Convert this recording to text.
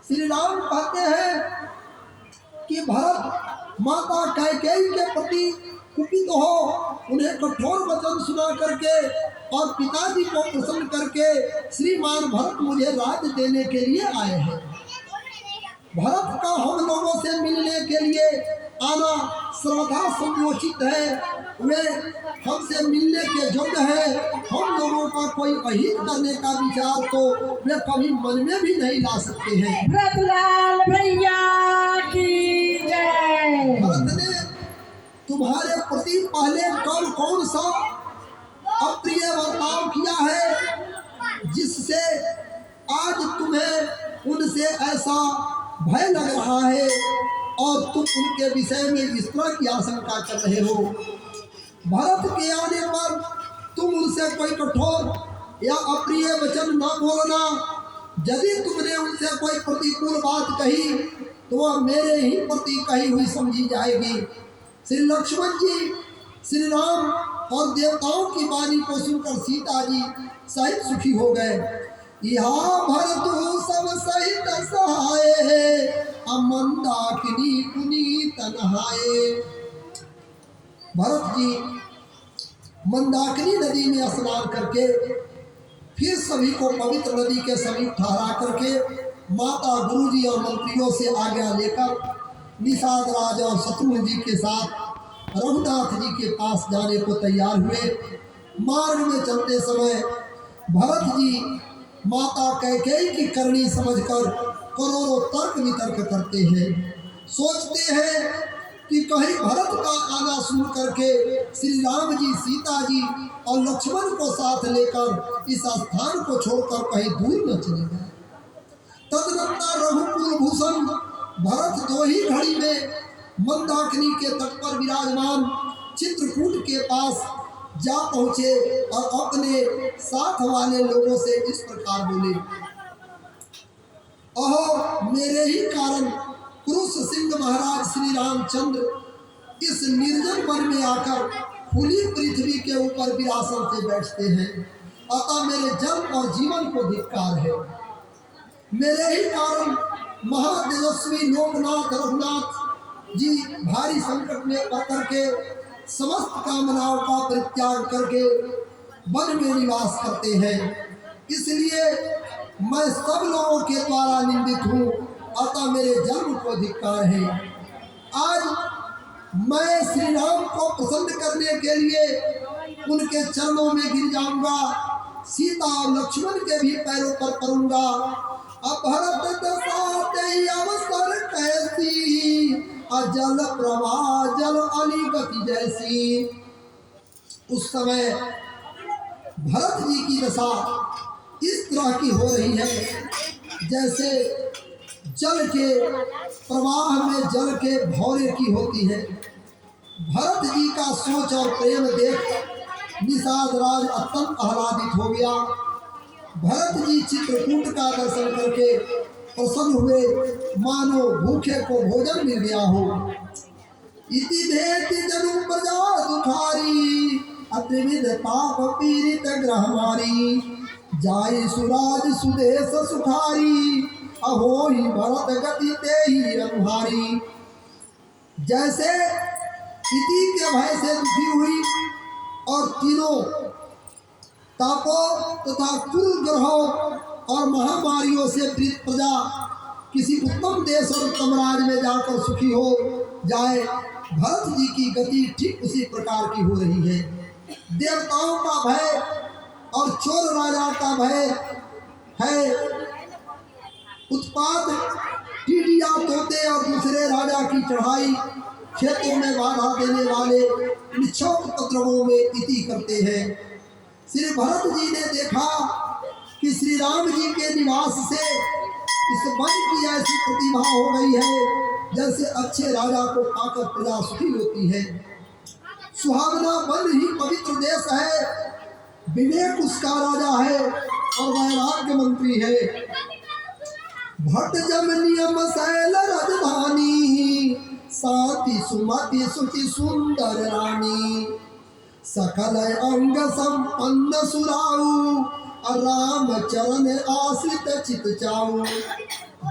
श्री राम कहते हैं कि भरत माता कैकेयी के प्रति कुपित हो उन्हें कठोर वचन सुना करके और पिताजी को प्रसन्न करके श्रीमान भरत मुझे राज्य देने के लिए आए हैं। भरत का हम लोगों से मिलने के लिए आना श्रद्धा समुचित है। वे हमसे मिलने के योग्य है। हम लोगों का कोई अहित करने का विचार तो वे कभी मन में भी नहीं ला सकते हैं। भरतलाल भैया की जय। भरत ने तुम्हारे प्रति पहले कौन सा अप्रिय बर्ताव किया है जिससे आज तुम्हें उनसे ऐसा भय लग रहा है और तुम उनके विषय में इस तरह की आशंका कर रहे हो। भरत के आने पर तुम उनसे कोई कठोर या अप्रिय वचन न बोलना। यदि तुमने उनसे कोई प्रतिकूल बात कही तो वह मेरे ही प्रति कही हुई समझी जाएगी। श्री लक्ष्मण जी, श्री राम और देवताओं की वाणी को सुनकर सीता जी सहित सुखी हो गए। यहाँ भरत सब सहित सहाय है, मंदाकिनी पुनीत नहाए। भरत जी मंदाकिनी नदी में स्नान करके फिर सभी को पवित्र नदी के समीप ठहरा करके माता, गुरुजी और मंत्रियों से आज्ञा लेकर निषाद राज और शत्रुघ्न जी के साथ रघुनाथ जी के पास जाने को तैयार हुए। मार्ग में चलते समय भरत जी माता कैकेयी की करनी समझकर करोड़ों तर्क वितर्क करते हैं। सोचते हैं कि कहीं भरत का आना सुन करके श्री राम जी, सीता जी और लक्ष्मण को साथ लेकर इस स्थान को छोड़कर कहीं दूर न चले जाए। तदनंतर रघुकुल भूषण भरत दो ही घड़ी में मंदाकिनी के तट पर विराजमान चित्रकूट के पास जा पहुंचे और अपने साथ वाले लोगों से इस प्रकार बोले, अहो मेरे ही कारण पुरुष सिंह महाराज श्री रामचंद्र इस निर्जन वन में आकर खुली पृथ्वी के ऊपर विरासन से बैठते हैं, अतः मेरे जन्म और जीवन को धिक्कार है। मेरे ही कारण महातेजस्वी लोकनाथ रघुनाथ जी भारी संकट में पड़ करके समस्त कामनाओं का परित्याग करके वन में निवास करते हैं। इसलिए मैं सब लोगों के द्वारा निंदित हूँ, अतः मेरे जन्म को धिक्कार है। आज मैं श्री राम को प्रसन्न करने के लिए उनके चरणों में गिर जाऊंगा, सीता और लक्ष्मण के भी पैरों पर पड़ूंगा। अपहरत दशाते अवसर कैसी, अजल प्रवाह जल अली गति जैसी। उस समय भरत जी की दशा इस तरह की हो रही है जैसे जल के प्रवाह में जल के भौरे की होती है। भरत जी का सोच और प्रेम देख निषाद राज अत्यंत आह्लादित हो गया। भरत जी चित्रकूट का दर्शन करके प्रसन्न हुए, मानो भूखे को भोजन मिल गया हो। इति भेति जनु प्रजा दुखारी, अत्रिविध पाप पीड़ित ग्रहमारी। जाय सुराज सुदेश सुखारी, अहो ही भरत गति ते ही अनुहारी। जैसे इति के भय से दुखी हुई और तीनों तापों तथा कुल ग्रहों और महामारियों से पीड़ित प्रजा किसी उत्तम देश और उत्तम राज में जाकर सुखी हो जाए, भरत जी की गति ठीक उसी प्रकार की हो रही है। देवताओं का भय और चोर राजा का भय है। उत्पात टीडिया, तोते और दूसरे राजा की चढ़ाई क्षेत्र में बाधा देने वाले निक्षोभ उपद्रवों में इति करते हैं। श्री भरत जी ने देखा कि श्री राम जी के निवास से इस वन की ऐसी प्रतिभा हो गई है जैसे अच्छे राजा को पाकर प्रजा सुखी होती है। सुहावना वन ही पवित्र देश है, विवेक उसका राजा है और वैराग्य मंत्री है। भट्ट जम नियम शैल राजधानी, साथी सुमति सुचि सुंदर रानी। सकल अंग संपन्न सुराऊ, राम चरण आश्रित चित चाऊ।